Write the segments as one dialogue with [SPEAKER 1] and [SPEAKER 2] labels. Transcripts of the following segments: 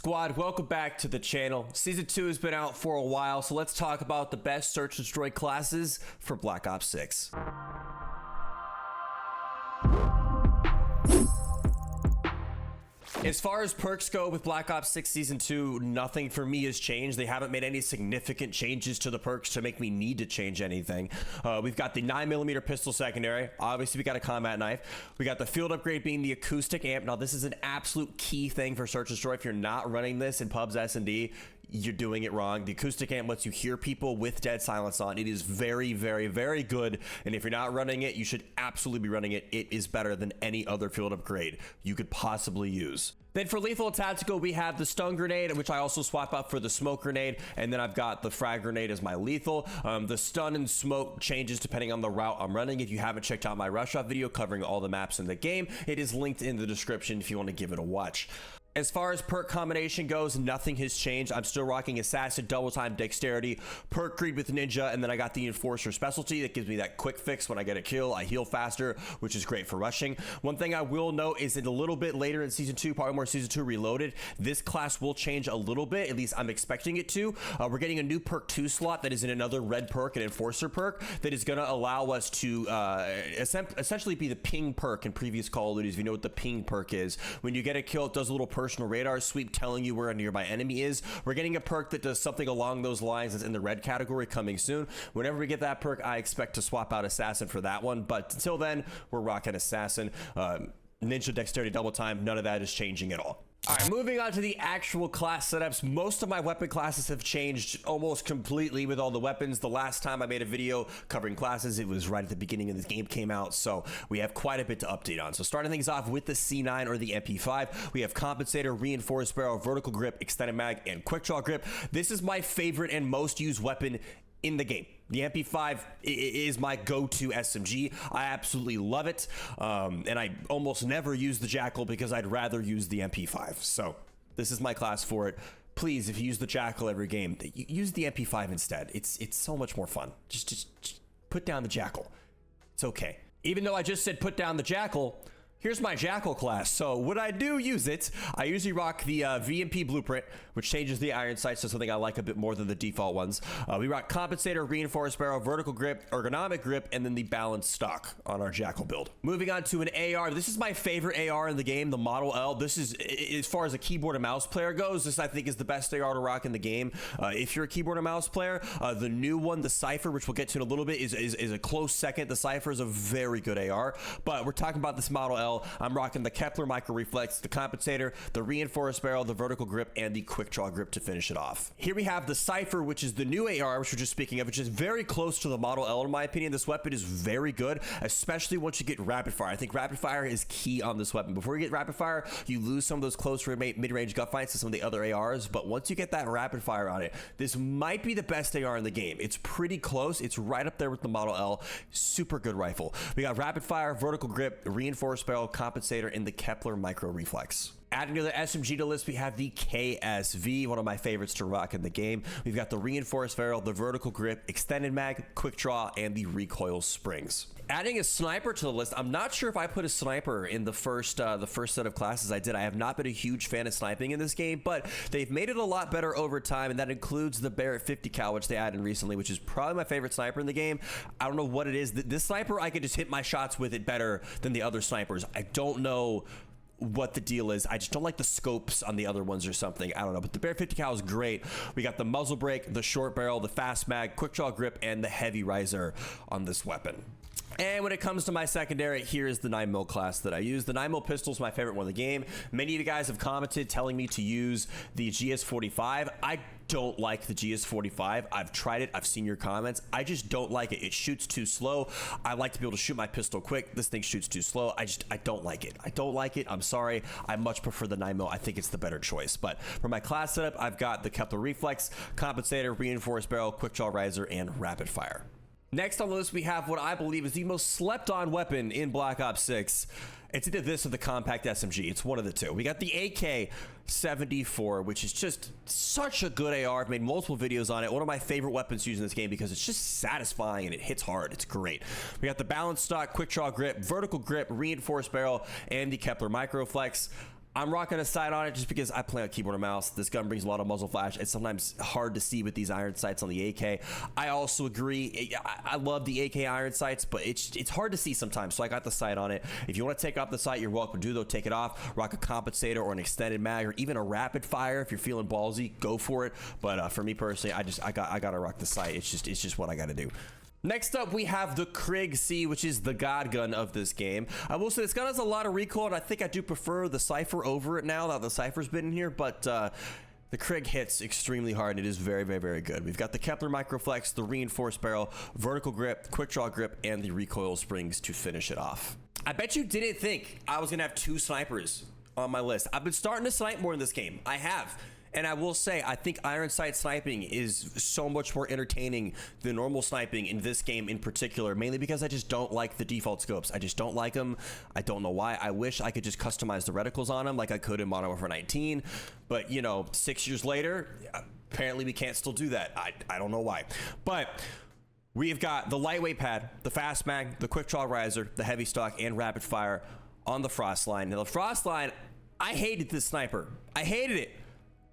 [SPEAKER 1] Squad, welcome back to the channel. Season 2 has been out for a while, so let's talk about the best search and destroy classes for Black Ops 6. As far as perks go with Black Ops 6 Season 2, nothing for me has changed. They haven't made any significant changes to the perks to make me need to change anything. We've got the 9mm pistol secondary. Obviously, we got a combat knife. We got the field upgrade being the acoustic amp. Now, this is an absolute key thing for search and destroy. If you're not running this in pubs SnD, you're doing it wrong. The acoustic amp lets you hear people with dead silence on. It is very, very, very good. And if you're not running it, you should absolutely be running it. It is better than any other field upgrade you could possibly use. Then for lethal and tactical, we have the stun grenade, which I also swap out for the smoke grenade. And then I've got the frag grenade as my lethal. The stun and smoke changes depending on the route I'm running. If you haven't checked out my rush off video covering all the maps in the game, it is linked in the description if you want to give it a watch. As far as perk combination goes, nothing has changed. I'm still rocking Assassin, Double Time, Dexterity, Perk Creed with Ninja, and then I got the Enforcer Specialty that gives me that quick fix when I get a kill. I heal faster, which is great for rushing. One thing I will note is that a little bit later in Season 2, probably more Season 2 Reloaded, this class will change a little bit, at least I'm expecting it to. We're getting a new Perk 2 slot that is in another red perk, an Enforcer perk, that is going to allow us to essentially be the ping perk in previous Call of Duty. If you know what the ping perk is, when you get a kill, it does a little personal radar sweep telling you where a nearby enemy is. We're getting a perk that does something along those lines that's in the red category coming soon. Whenever we get that perk, I expect to swap out Assassin for that one, but until then, we're rocking Assassin. Ninja, Dexterity, Double Time, none of that is changing at all. All right, moving on to the actual class setups. Most of my weapon classes have changed almost completely with all the weapons. The last time I made a video covering classes, it was right at the beginning of this game came out, so we have quite a bit to update on. So starting things off with the C9 or the MP5, we have Compensator, Reinforced Barrel, Vertical Grip, Extended Mag, and Quick Draw Grip. This is my favorite and most used weapon in the game. The MP5 is my go-to SMG. I absolutely love it. And I almost never use the Jackal because I'd rather use the MP5. So this is my class for it. Please, if you use the Jackal every game, use the MP5 instead. It's so much more fun. Just put down the Jackal. It's okay. Even though I just said put down the Jackal, here's my Jackal class. So when I do use it, I usually rock the VMP blueprint, which changes the iron sights to something I like a bit more than the default ones. We rock Compensator, Reinforced Barrel, Vertical Grip, Ergonomic Grip, and then the Balanced Stock on our Jackal build. Moving on to an AR. This is my favorite AR in the game, the Model L. This is, as far as a keyboard and mouse player goes, this I think is the best AR to rock in the game. If you're a keyboard and mouse player, the new one, the Cypher, which we'll get to in a little bit, is a close second. The Cypher is a very good AR, but we're talking about this Model L. I'm rocking the Kepler Micro Reflex, the Compensator, the Reinforced Barrel, the Vertical Grip, and the Quick Draw Grip to finish it off. Here we have the Cypher, which is the new AR, which we're just speaking of, which is very close to the Model L in my opinion. This weapon is very good, especially once you get rapid fire. I think rapid fire is key on this weapon. Before you get rapid fire, you lose some of those close mid-range gut fights to some of the other ARs, but once you get that rapid fire on it, this might be the best AR in the game. It's pretty close. It's right up there with the Model L. Super good rifle. We got rapid fire, Vertical Grip, Reinforced Barrel, Compensator, and the Kepler Micro Reflex. Adding to the SMG to list, we have the KSV, one of my favorites to rock in the game. We've got the Reinforced Barrel, the Vertical Grip, Extended Mag, Quick Draw, and the Recoil Springs. Adding a sniper to the list, I'm not sure if I put a sniper in the first set of classes I did. I have not been a huge fan of sniping in this game, but they've made it a lot better over time, and that includes the Barrett 50 cal, which they added recently, which is probably my favorite sniper in the game. I don't know what it is. This sniper, I could just hit my shots with it better than the other snipers. I don't know what the deal is. I just don't like the scopes on the other ones or something. I don't know, but the Bear 50 cal is great. We got the muzzle brake, the short barrel, the fast mag, quick draw grip, and the heavy riser on this weapon. And when it comes to my secondary, here is the 9mm class that I use. The 9mm pistol is my favorite one in the game. Many of you guys have commented telling me to use the GS45. I don't like the GS45. I've tried it. I've seen your comments. I just don't like it. It shoots too slow. I like to be able to shoot my pistol quick. This thing shoots too slow. I don't like it. I don't like it. I'm sorry. I much prefer the 9mm. I think it's the better choice. But for my class setup, I've got the Kepler Reflex, Compensator, Reinforced Barrel, Quick Draw Riser, and Rapid Fire. Next on the list, we have what I believe is the most slept on weapon in Black Ops 6. It's either this or the compact SMG. It's one of the two. We got the AK-74, which is just such a good AR. I've made multiple videos on it. One of my favorite weapons used in this game because it's just satisfying and it hits hard. It's great. We got the Balanced Stock, Quick Draw Grip, Vertical Grip, Reinforced Barrel, and the Kepler Micro Reflex. I'm rocking a sight on it just because I play on keyboard and mouse. This gun brings a lot of muzzle flash. It's sometimes hard to see with these iron sights on the AK. I also agree. I love the AK iron sights, but it's hard to see sometimes. So I got the sight on it. If you want to take off the sight, you're welcome to do though. Take it off. Rock a compensator or an extended mag or even a rapid fire. If you're feeling ballsy, go for it. But for me personally, I gotta rock the sight. It's just what I gotta do. Next up, we have the Krig C, which is the god gun of this game. I will say this gun has a lot of recoil, and I think I do prefer the Cypher over it now that the Cypher's been in here, but the Krig hits extremely hard, and it is very, very, very good. We've got the Kepler Microflex, the reinforced barrel, vertical grip, quick draw grip, and the recoil springs to finish it off. I bet you didn't think I was gonna have 2 snipers on my list. I've been starting to snipe more in this game. I have. And I will say, I think iron sight sniping is so much more entertaining than normal sniping in this game in particular, mainly because I just don't like the default scopes. I just don't like them. I don't know why. I wish I could just customize the reticles on them like I could in Modern Warfare 19. But, you know, 6 years later, apparently we can't still do that. I don't know why. But we've got the lightweight pad, the fast mag, the quick draw riser, the heavy stock, and rapid fire on the frost line. Now, the frost line, I hated this sniper. I hated it.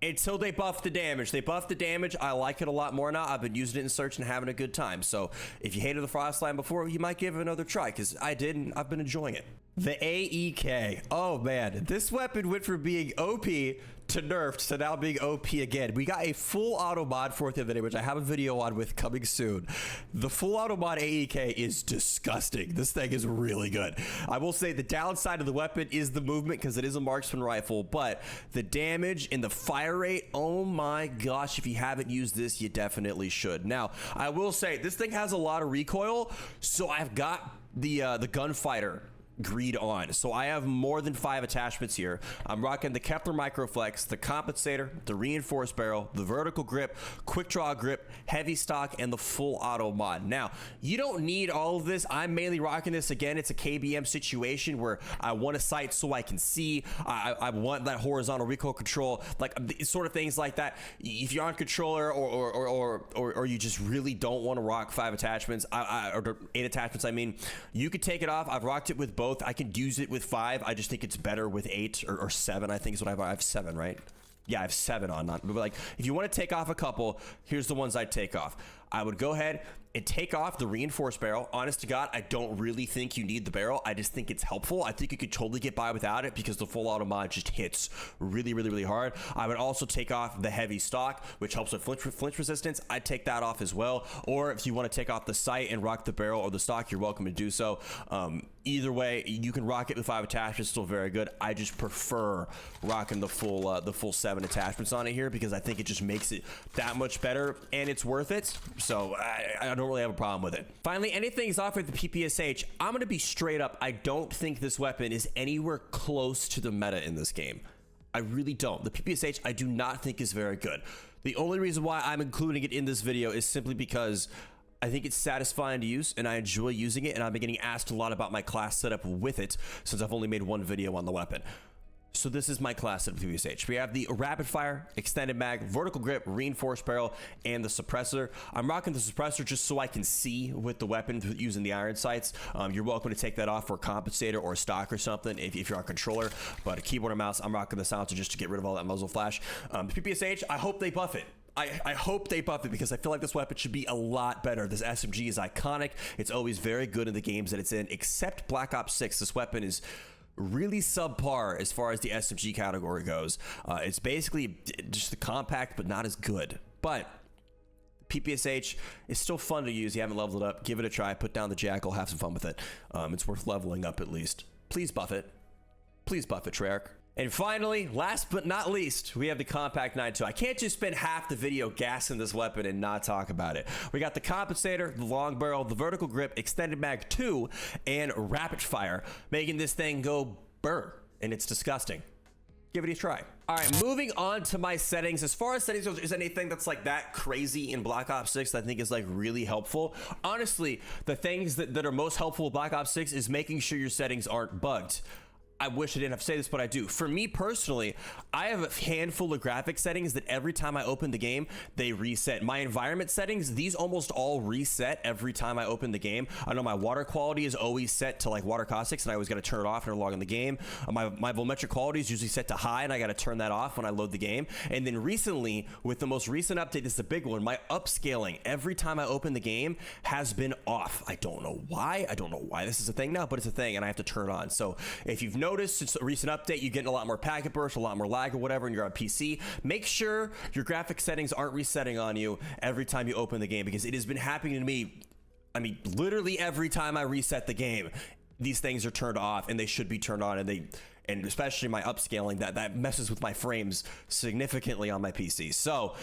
[SPEAKER 1] Until they buffed the damage. They buffed the damage. I like it a lot more now. I've been using it in search and having a good time. So if you hated the frost line before, you might give it another try, because I did, and I've been enjoying it. The AEK. Oh man, this weapon went from being OP to nerfed to now being OP again. We got a full auto mod for it the other day, which I have a video on with coming soon. The full auto mod AEK is disgusting. This thing is really good. I will say the downside of the weapon is the movement, because it is a marksman rifle, but the damage and the fire rate, oh my gosh, if you haven't used this, you definitely should. Now, I will say this thing has a lot of recoil, so I've got the gunfighter greed on. So I have more than 5 attachments here. I'm rocking the Kepler Microflex, the compensator, the reinforced barrel, the vertical grip, quick draw grip, heavy stock, and the full auto mod. Now, you don't need all of this. I'm mainly rocking this. Again, it's a KBM situation where I want a sight so I can see. I want that horizontal recoil control, like sort of things like that. If you're on controller or you just really don't want to rock 5 attachments, or 8 attachments, I mean, you could take it off. I've rocked it with both. I can use it with 5. I just think it's better with 8 or 7. I think is what I have 7, right? Yeah, I have 7 on. Not, but like, if you want to take off a couple, here's the ones I'd take off. I would go ahead and take off the reinforced barrel. Honest to God, I don't really think you need the barrel. I just think it's helpful. I think you could totally get by without it because the full auto mod just hits really, really, really hard. I would also take off the heavy stock, which helps with flinch resistance. I'd take that off as well. Or if you want to take off the sight and rock the barrel or the stock, you're welcome to do so. Either way, you can rock it with 5 attachments, still very good. I just prefer rocking the full 7 attachments on it here because I think it just makes it that much better and it's worth it. So I don't really have a problem with it. Finally, anything is off with the PPSH. I'm going to be straight up. I don't think this weapon is anywhere close to the meta in this game. I really don't. The PPSH I do not think is very good. The only reason why I'm including it in this video is simply because I think it's satisfying to use and I enjoy using it, and I've been getting asked a lot about my class setup with it since I've only made 1 video on the weapon. So this is my class setup with PPSH. We have the rapid fire, extended mag, vertical grip, reinforced barrel, and the suppressor. I'm rocking the suppressor just so I can see with the weapon using the iron sights. You're welcome to take that off for a compensator or a stock or something if you're on controller, but a keyboard and mouse, I'm rocking the silencer just to get rid of all that muzzle flash. The PPSH, I hope they buff it. I hope they buff it because I feel like this weapon should be a lot better. This SMG is iconic. It's always very good in the games that it's in, except Black Ops 6. This weapon is really subpar as far as the SMG category goes. It's basically just the compact, but not as good. But PPSH is still fun to use. You haven't leveled it up, give it a try. Put down the Jackal, have some fun with it. It's worth leveling up at least. Please buff it. Please buff it, Treyarch. And finally, last but not least, we have the Compact 9.2. I can't just spend half the video gassing this weapon and not talk about it. We got the compensator, the long barrel, the vertical grip, extended mag 2, and rapid fire, making this thing go burr, and it's disgusting. Give it a try. All right, moving on to my settings. As far as settings goes, is anything that's like that crazy in Black Ops 6 that I think is like really helpful? Honestly, the things that are most helpful with Black Ops 6 is making sure your settings aren't bugged. I wish I didn't have to say this, but I do. For me personally, I have a handful of graphic settings that every time I open the game, they reset. My environment settings, these almost all reset every time I open the game. I know my water quality is always set to like water caustics, and I always got to turn it off when I log in the game. My volumetric quality is usually set to high, and I got to turn that off when I load the game. And then recently, with the most recent update, this is a big one, my upscaling every time I open the game has been off. I don't know why. I don't know why this is a thing now, but it's a thing, and I have to turn it on. So if you've noticed since a recent update, you're getting a lot more packet burst, a lot more lag or whatever, and you're on PC, make sure your graphic settings aren't resetting on you every time you open the game, because it has been happening to me. I mean, literally every time I reset the game, these things are turned off, and they should be turned on, and especially my upscaling, that messes with my frames significantly on my PC. So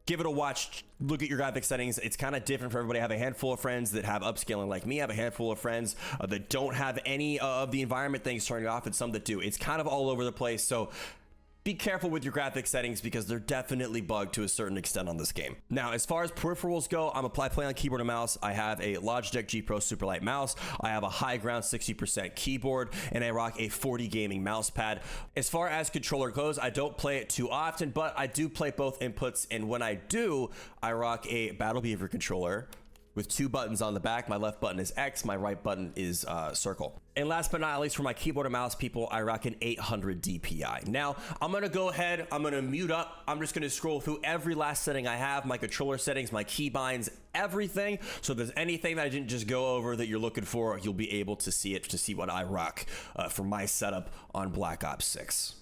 [SPEAKER 1] give it a watch. Look at your graphic settings. It's kind of different for everybody. I have a handful of friends that have upscaling like me. I have a handful of friends that don't have any of the environment things turning off, and some that do. It's kind of all over the place. So be careful with your graphic settings, because they're definitely bugged to a certain extent on this game. Now, as far as peripherals go, I play on keyboard and mouse. I have a Logitech G Pro Superlight mouse. I have a high ground 60% keyboard, and I rock a 40 gaming mouse pad. As far as controller goes, I don't play it too often, but I do play both inputs, and when I do, I rock a Battle Beaver controller with 2 buttons on the back. My left button is X, my right button is circle. And last but not least, for my keyboard and mouse people, I rock an 800 DPI. Now, I'm gonna go ahead, I'm gonna mute up. I'm just gonna scroll through every last setting I have, my controller settings, my keybinds, everything. So if there's anything that I didn't just go over that you're looking for, you'll be able to see it, to see what I rock for my setup on Black Ops 6.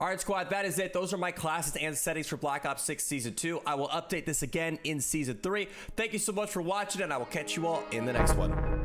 [SPEAKER 1] All right, squad, that is it. Those are my classes and settings for Black Ops 6 Season 2. I will update this again in Season 3. Thank you so much for watching, and I will catch you all in the next one.